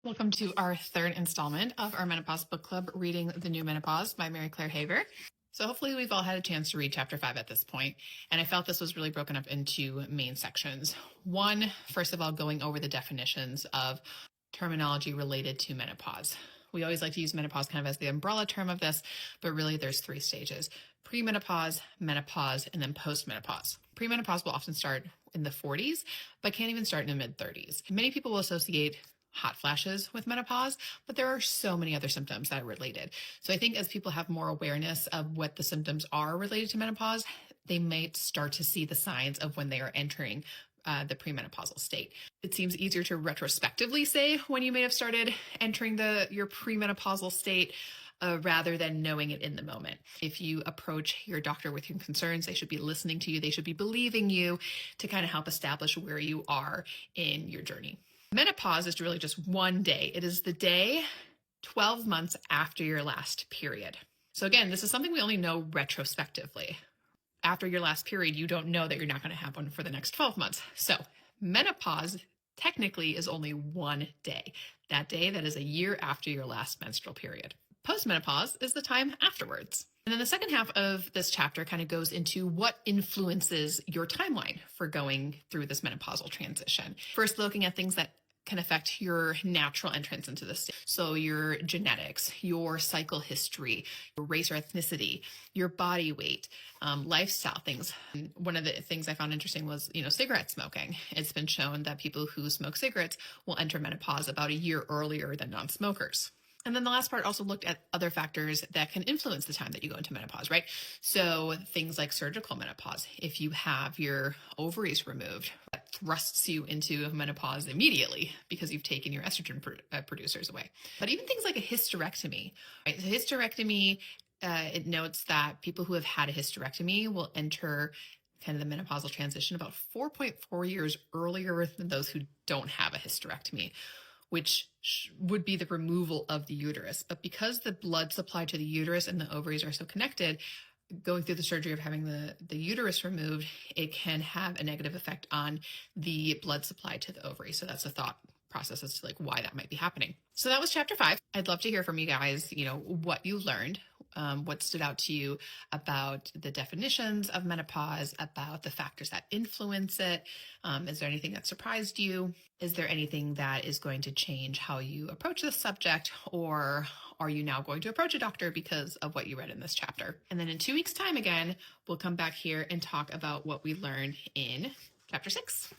Welcome to our third installment of our Menopause Book Club, Reading the New Menopause by Mary Claire Haver. So hopefully we've all had a chance to read chapter 5 at this point, and I felt this was really broken up into main sections. One, first of all, going over the definitions of terminology related to menopause. We always like to use menopause kind of as the umbrella term of this, but really there's 3 stages: premenopause, menopause, and then postmenopause. Premenopause will often start in the 40s, but can even start in the mid-30s. Many people will associate hot flashes with menopause, but there are so many other symptoms that are related. So I think as people have more awareness of what the symptoms are related to menopause, they might start to see the signs of when they are entering the premenopausal state. It seems easier to retrospectively say when you may have started entering your premenopausal state rather than knowing it in the moment. If you approach your doctor with your concerns, they should be listening to you. They should be believing you to kind of help establish where you are in your journey. Menopause is really just one day. It is the day 12 months after your last period. So again, this is something we only know retrospectively. After your last period, you don't know that you're not going to have one for the next 12 months. So menopause technically is only one day. That day that is a year after your last menstrual period. Postmenopause is the time afterwards. And then the second half of this chapter kind of goes into what influences your timeline for going through this menopausal transition. First, looking at things that can affect your natural entrance into this. So your genetics, your cycle history, your race or ethnicity, your body weight, lifestyle things. And one of the things I found interesting was, cigarette smoking. It's been shown that people who smoke cigarettes will enter menopause about a year earlier than non-smokers. And then the last part also looked at other factors that can influence the time that you go into menopause, right? So things like surgical menopause. If you have your ovaries removed, that thrusts you into menopause immediately because you've taken your estrogen producers away. But even things like a hysterectomy, right? So hysterectomy, it notes that people who have had a hysterectomy will enter kind of the menopausal transition about 4.4 years earlier than those who don't have a hysterectomy, which would be the removal of the uterus. But because the blood supply to the uterus and the ovaries are so connected, going through the surgery of having the uterus removed, it can have a negative effect on the blood supply to the ovary. So that's a thought process as to why that might be happening. So that was chapter 5. I'd love to hear from you guys, what you learned, what stood out to you about the definitions of menopause, about the factors that influence it. Is there anything that surprised you? Is there anything that is going to change how you approach this subject? Or are you now going to approach a doctor because of what you read in this chapter? And then in 2 weeks' time again, we'll come back here and talk about what we learned in chapter 6.